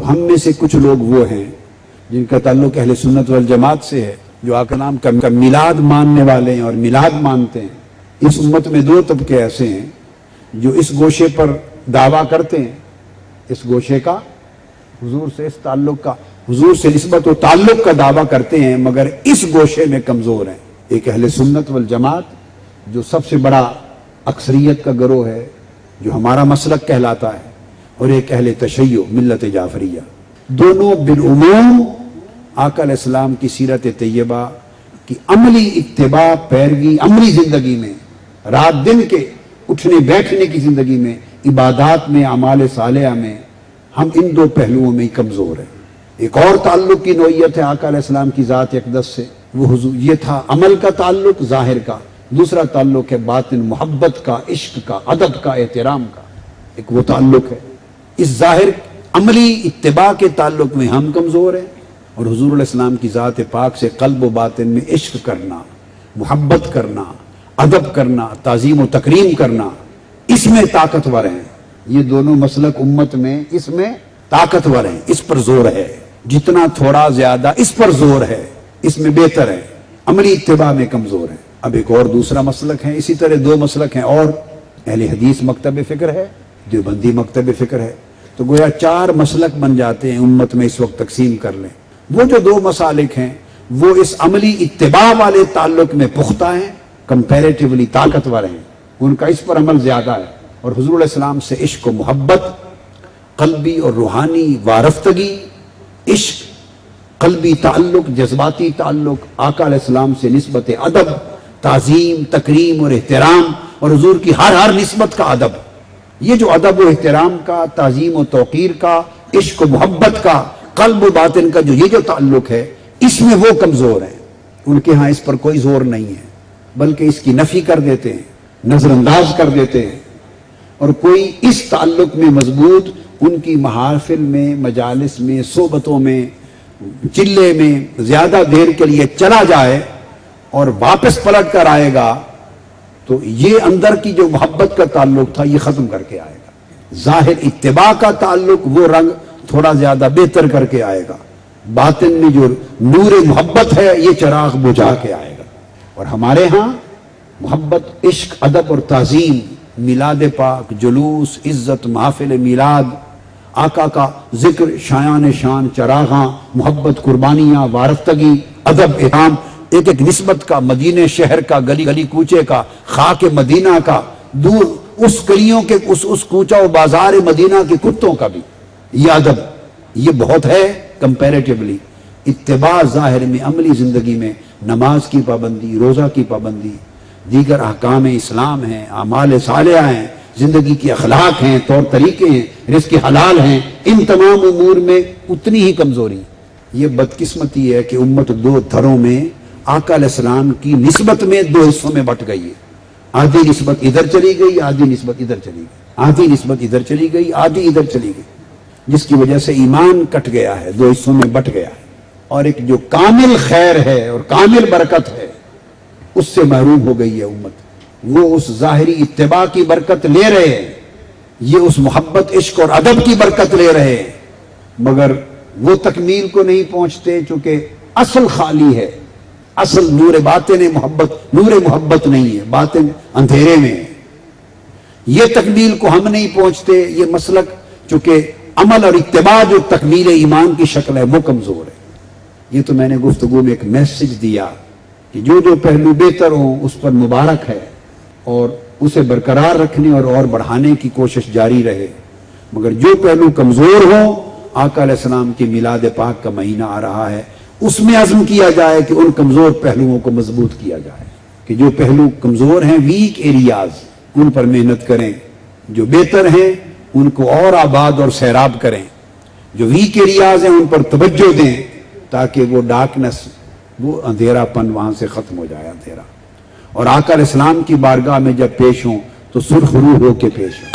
ہم میں سے کچھ لوگ وہ ہیں جن کا تعلق اہل سنت والجماعت سے ہے، جو آقا نام کا میلاد ماننے والے ہیں اور میلاد مانتے ہیں۔ اس امت میں دو طبقے ایسے ہیں جو اس گوشے پر دعویٰ کرتے ہیں، اس گوشے کا، حضور سے اس تعلق کا، حضور سے نسبت و تعلق کا دعویٰ کرتے ہیں، مگر اس گوشے میں کمزور ہیں۔ ایک اہل سنت والجماعت جو سب سے بڑا اکثریت کا گروہ ہے، جو ہمارا مسلک کہلاتا ہے، اور ایک اہل تشیع ملت جعفریہ۔ دونوں بالعموم آقا علیہ السلام کی سیرت طیبہ کی عملی اتباع، پیروی، عملی زندگی میں، رات دن کے اٹھنے بیٹھنے کی زندگی میں، عبادات میں، اعمال صالحہ میں، ہم ان دو پہلوؤں میں ہی کمزور ہیں۔ ایک اور تعلق کی نوعیت ہے آقا علیہ السلام کی ذات اقدس سے، وہ حضور، یہ تھا عمل کا تعلق ظاہر کا، دوسرا تعلق ہے باطن، محبت کا، عشق کا، ادب کا، احترام کا، ایک وہ تعلق ہے۔ اس ظاہر عملی اتباع کے تعلق میں ہم کمزور ہیں، اور حضور علیہ السلام کی ذات پاک سے قلب و باطن میں عشق کرنا، محبت کرنا، ادب کرنا، تعظیم و تکریم کرنا، اس میں طاقتور ہیں۔ یہ دونوں مسلک امت میں اس میں طاقتور ہیں، اس پر زور ہے، جتنا تھوڑا زیادہ اس پر زور ہے، اس میں بہتر ہے، عملی اتباع میں کمزور ہے۔ اب ایک اور دوسرا مسلک ہے، اسی طرح دو مسلک ہیں اور، اہل حدیث مکتب فکر ہے، دیوبندی مکتب فکر ہے، تو گویا چار مسلک بن جاتے ہیں امت میں اس وقت تقسیم کر لیں۔ وہ جو دو مسالک ہیں وہ اس عملی اتباع والے تعلق میں پختہ ہیں، کمپیریٹیولی طاقتور ہیں، ان کا اس پر عمل زیادہ ہے، اور حضور علیہ السلام سے عشق و محبت، قلبی اور روحانی وارفتگی، عشق، قلبی تعلق، جذباتی تعلق، آقا علیہ السلام سے نسبت ادب، تعظیم، تکریم اور احترام، اور حضور کی ہر نسبت کا ادب۔ یہ جو ادب و احترام کا، تعظیم و توقیر کا، عشق و محبت کا، قلب و باطن کا یہ جو تعلق ہے، اس میں وہ کمزور ہیں۔ ان کے ہاں اس پر کوئی زور نہیں ہے، بلکہ اس کی نفی کر دیتے ہیں، نظر انداز کر دیتے ہیں، اور کوئی اس تعلق میں مضبوط ان کی محافل میں، مجالس میں، صحبتوں میں، چلے میں زیادہ دیر کے لیے چلا جائے اور واپس پلٹ کر آئے گا تو یہ اندر کی جو محبت کا تعلق تھا یہ ختم کر کے آئے گا۔ ظاہر اتباع کا تعلق وہ رنگ تھوڑا زیادہ بہتر کر کے آئے گا، باطن میں جو نور محبت ہے یہ چراغ بجھا کے آئے گا۔ اور ہمارے ہاں محبت، عشق، ادب اور تعظیم، میلاد پاک، جلوس، عزت، محافل میلاد، آقا کا ذکر، شایان شان، چراغاں، محبت، قربانیاں، وارفتگی، ادب، احترام، ایک ایک نسبت کا، مدینہ شہر کا، گلی گلی کوچے کا، خاک مدینہ کا، دور اس گلیوں کے، اس کوچہ و بازار مدینہ کے کتوں کا بھی یہ ادب، یہ بہت ہے کمپیریٹیولی۔ اتباع ظاہر میں، عملی زندگی میں نماز کی پابندی، روزہ کی پابندی، دیگر احکام اسلام ہیں، اعمال صالحہ ہیں، زندگی کے اخلاق ہیں، طور طریقے ہیں، رزق حلال ہیں، ان تمام امور میں اتنی ہی کمزوری۔ یہ بدقسمتی ہے کہ امت دو دھروں میں آقا علیہ السلام کی نسبت میں دو حصوں میں بٹ گئی ہے۔ آدھی نسبت ادھر چلی گئی، آدھی نسبت ادھر چلی گئی، آدھی نسبت ادھر چلی گئی، آدھی ادھر چلی گئی، جس کی وجہ سے ایمان کٹ گیا ہے، دو حصوں میں بٹ گیا ہے، اور ایک جو کامل خیر ہے اور کامل برکت ہے اس سے محروم ہو گئی ہے امت۔ وہ اس ظاہری اتباع کی برکت لے رہے ہیں، یہ اس محبت، عشق اور ادب کی برکت لے رہے ہیں، مگر وہ تکمیل کو نہیں پہنچتے، چونکہ اصل خالی ہے، اصل نور باطن محبت، نور محبت نہیں ہے، باطن اندھیرے میں ہے۔ یہ تکمیل کو ہم نہیں پہنچتے، یہ مسلک چونکہ عمل اور اتباع جو تکمیل ایمان کی شکل ہے وہ کمزور ہے۔ یہ تو میں نے گفتگو میں ایک میسج دیا کہ جو جو پہلو بہتر ہوں اس پر مبارک ہے، اور اسے برقرار رکھنے اور بڑھانے کی کوشش جاری رہے، مگر جو پہلو کمزور ہو، آقا علیہ السلام کی میلاد پاک کا مہینہ آ رہا ہے، اس میں عزم کیا جائے کہ ان کمزور پہلوؤں کو مضبوط کیا جائے، کہ جو پہلو کمزور ہیں، ویک ایریاز، ان پر محنت کریں، جو بہتر ہیں ان کو اور آباد اور سیراب کریں، جو ویک ایریاز ہیں ان پر توجہ دیں، تاکہ وہ ڈارکنس، وہ اندھیرا پن وہاں سے ختم ہو جائے، اندھیرا، اور آقا علیہ السلام کی بارگاہ میں جب پیش ہوں تو سرخ روح ہو کے پیش ہوں۔